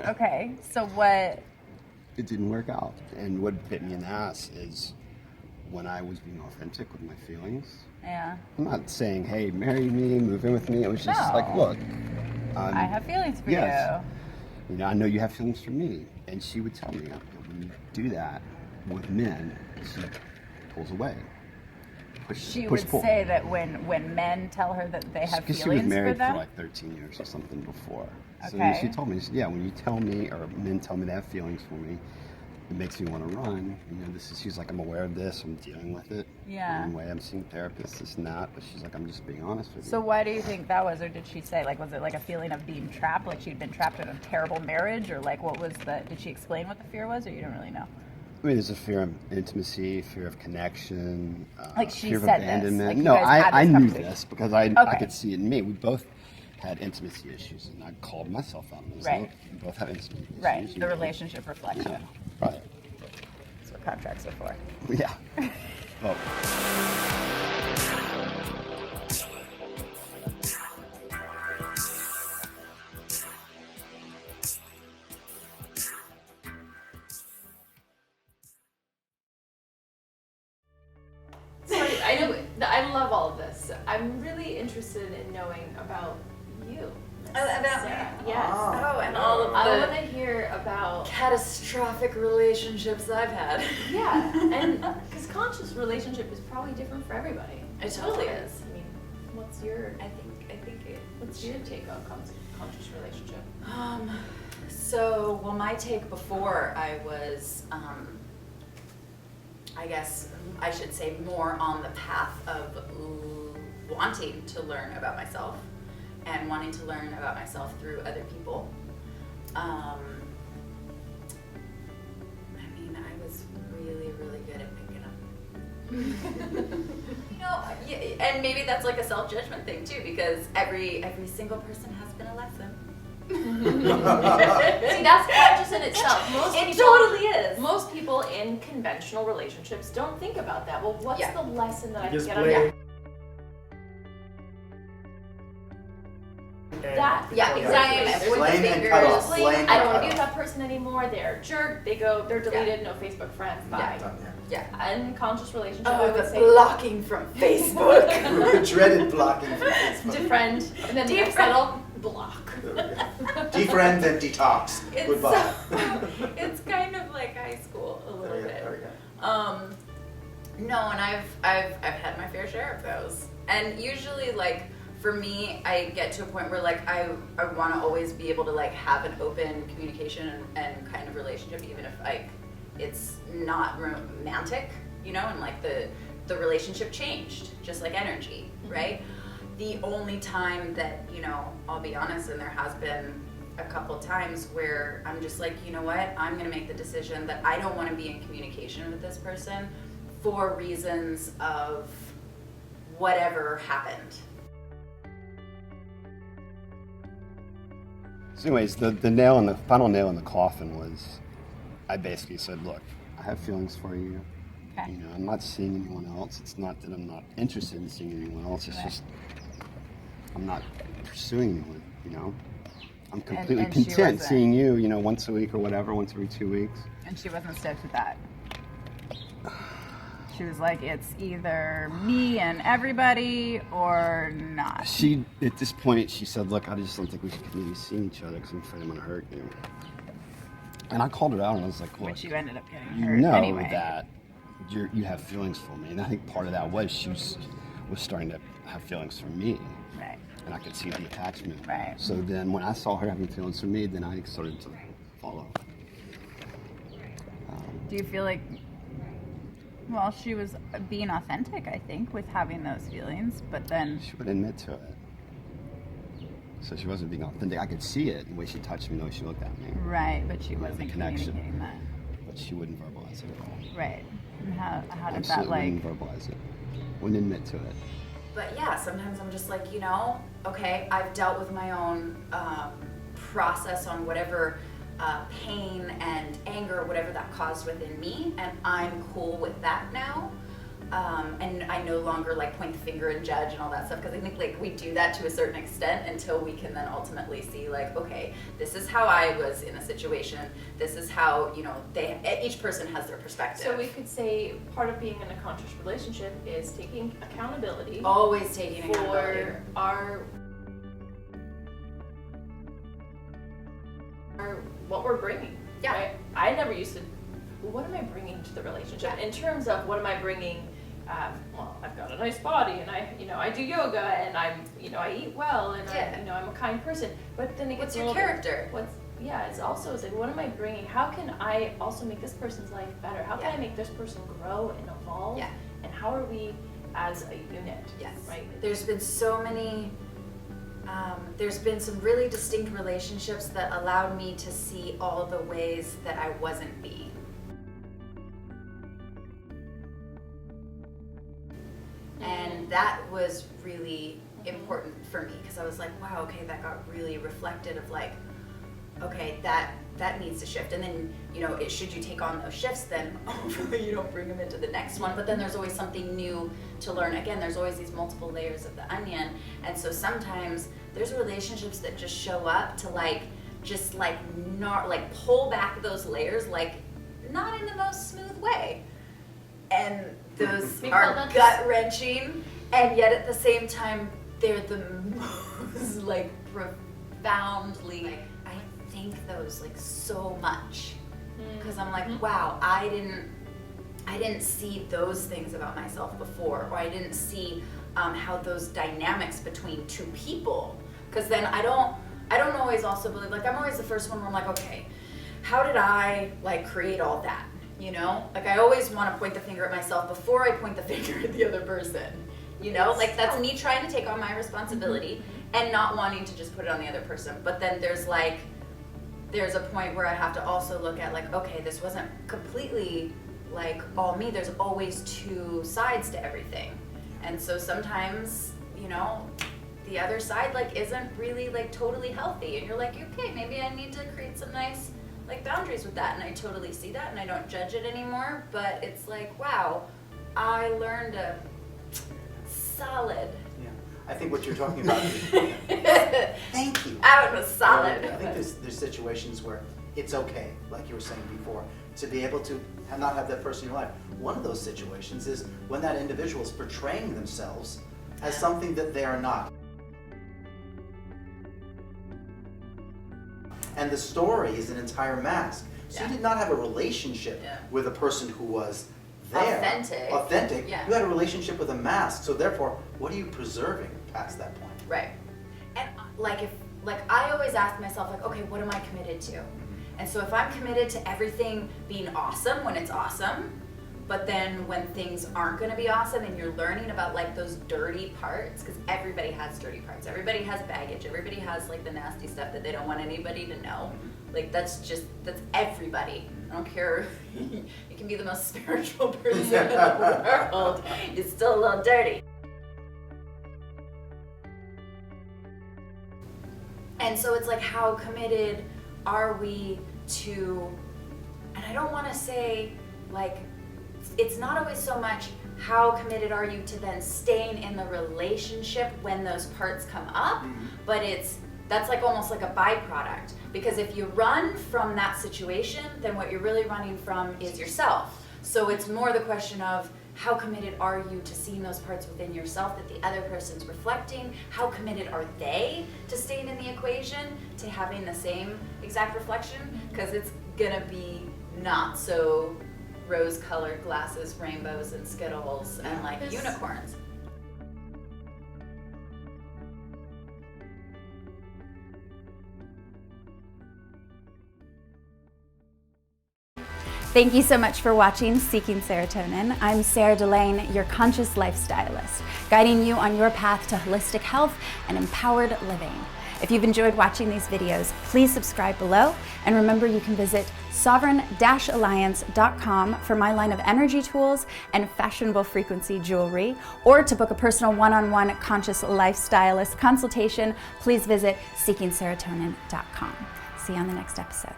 Okay, so what? It didn't work out. And what bit me in the ass is when I was being authentic with my feelings. Yeah. I'm not saying, hey, marry me, move in with me. It was just No. like, look. I have feelings for yes. you. You know, I know you have feelings for me. And she would tell me, when you do that with men, she pulls away. She would say that when men tell her that they have feelings for them? Because she was married for like 13 years or something before. Okay. So she told me, yeah, when you tell me, or men tell me they have feelings for me, it makes me want to run. You know, she's like, I'm aware of this, I'm dealing with it. Yeah. In a way, I'm seeing therapists, this and that, but she's like, I'm just being honest with you. So why do you think that was, or did she say, like, was it like a feeling of being trapped, like she'd been trapped in a terrible marriage, or like what was did she explain what the fear was, or you don't really know? I mean, there's a fear of intimacy, fear of connection, like she fear of said abandonment. This, like no, I knew this because I could see it in me. We both had intimacy issues, and I called myself out on this. Right. We both have intimacy issues. Right, the relationship reflection. Yeah. Right. That's what contracts are for. Yeah. Well. I love all of this. I'm really interested in knowing about you. About me? Yes. Oh, and all of the I want to hear about catastrophic relationships I've had. Yeah, and because conscious relationship is probably different for everybody. It totally is. I mean, what's your? I think it. What's your take on conscious relationship? So, well, my take before I was, I guess I should say more on the path of wanting to learn about myself and wanting to learn about myself through other people. I mean, I was really, really good at picking up. You know, and maybe that's like a self-judgment thing too, because every single person has been a lesson. See, that's conscious in itself. It totally is. Most people in conventional relationships don't think about that. Well, what's the lesson that I can get out of that? Everyone's Laine fingers. and cut off. Laine, Laine I don't want and to be with cut that person anymore. They're a jerk. They're deleted. No Facebook friends. Bye. Yeah. Unconscious relationship. Oh, I would the say blocking from Facebook. Dreaded blocking from Facebook. Defriend, and then next level, block. Defriend and detox. Goodbye. It's kind of like high school a little bit. There we go. No, and I've had my fair share of those, and usually like. For me, I get to a point where like I want to always be able to like have an open communication and kind of relationship, even if like it's not romantic, you know, and like the relationship changed, just like energy, right? The only time that, you know, I'll be honest, and there has been a couple times where I'm just like, you know what, I'm gonna make the decision that I don't want to be in communication with this person for reasons of whatever happened. So anyways, the final nail in the coffin was, I basically said, look, I have feelings for you. Okay. You know, I'm not seeing anyone else. It's not that I'm not interested in seeing anyone else. It's just, I'm not pursuing anyone, you know. I'm completely and she content wasn't. seeing you, you know, once a week or whatever, once every 2 weeks. And she wasn't stoked with that. She was like, it's either me and everybody or not. She, at this point, she said, look, I just don't think we should continue seeing each other because I'm afraid I'm going to hurt you. And I called her out and I was like, look, Which you ended up getting you hurt know anyway. that you have feelings for me. And I think part of that was she was starting to have feelings for me. Right. And I could see the attachment. Right. So then when I saw her having feelings for me, then I started to follow. Do you feel like, well, she was being authentic, I think, with having those feelings, but then... She would admit to it. So she wasn't being authentic. I could see it, the way she touched me, the way she looked at me. Right, but she wasn't the connection. communicating that. But she wouldn't verbalize it at all. Right. And how did Absolutely that, like... wouldn't verbalize it. Wouldn't admit to it. But yeah, sometimes I'm just like, you know, okay, I've dealt with my own process on whatever pain and anger, whatever that caused within me, and I'm cool with that now. and I no longer like point the finger and judge and all that stuff, because I think like we do that to a certain extent until we can then ultimately see like, okay, this is how I was in a situation, this is how, you know, each person has their perspective. So we could say part of being in a conscious relationship is taking accountability. Always taking accountability for our what we're bringing. Yeah. Right? I never used to. Well, what am I bringing to the relationship in terms of what am I bringing? Well, I've got a nice body, and I do yoga, and I eat well, and I'm a kind person. But then it gets what's your character? It's also like, what am I bringing? How can I also make this person's life better? How can I make this person grow and evolve? Yeah. And how are we as a unit? Yes. Right. There's been so many. There's been some really distinct relationships that allowed me to see all the ways that I wasn't being. And that was really important for me, because I was like, wow, okay, that got really reflected of like, okay, that needs to shift. And then, should you take on those shifts, then hopefully you don't bring them into the next one. But then there's always something new to learn. Again, there's always these multiple layers of the onion. And so sometimes there's relationships that just show up to not pull back those layers, like not in the most smooth way. And those are gut-wrenching, and yet at the same time, they're the most like profoundly, I thank those like so much, because I'm like, wow, I didn't see those things about myself before, or I didn't see how those dynamics between two people, because then I don't always also believe, like I'm always the first one where I'm like, okay, how did I like create all that? Like I always want to point the finger at myself before I point the finger at the other person. Like that's me trying to take on my responsibility and not wanting to just put it on the other person. But then there's a point where I have to also look at like, okay, this wasn't completely like all me. There's always two sides to everything. And so sometimes, the other side like isn't really like totally healthy, and you're like, okay, maybe I need to create some nice like boundaries with that, and I totally see that, and I don't judge it anymore. But it's like, wow, I learned a solid. Yeah, I think what you're talking about is, thank you. I was solid. I think there's situations where it's okay, like you were saying before, to be able to not have that person in your life. One of those situations is when that individual is portraying themselves as something that they are not. And the story is an entire mask. So you did not have a relationship with a person who was there. Authentic. Yeah. You had a relationship with a mask. So therefore, what are you preserving past that point? Right. And I always ask myself, like, okay, what am I committed to? And so if I'm committed to everything being awesome when it's awesome, but then when things aren't going to be awesome and you're learning about like those dirty parts, because everybody has dirty parts, everybody has baggage, everybody has like the nasty stuff that they don't want anybody to know. Like that's everybody. I don't care. You can be the most spiritual person in the world. It's still a little dirty. And so it's like, how committed are we to, and I don't want to say like, it's not always so much how committed are you to then staying in the relationship when those parts come up, but that's like almost like a byproduct. Because if you run from that situation, then what you're really running from is yourself. So it's more the question of how committed are you to seeing those parts within yourself that the other person's reflecting? How committed are they to staying in the equation, to having the same exact reflection? Because it's gonna be not so rose-colored glasses, rainbows, and Skittles, and like unicorns. Thank you so much for watching Seeking Serotonin. I'm Serah Laine, your conscious lifestylist, guiding you on your path to holistic health and empowered living. If you've enjoyed watching these videos, please subscribe below, and remember you can visit sovereign-alliance.com for my line of energy tools and fashionable frequency jewelry, or to book a personal one-on-one conscious lifestylist consultation, please visit seekingserotonin.com. See you on the next episode.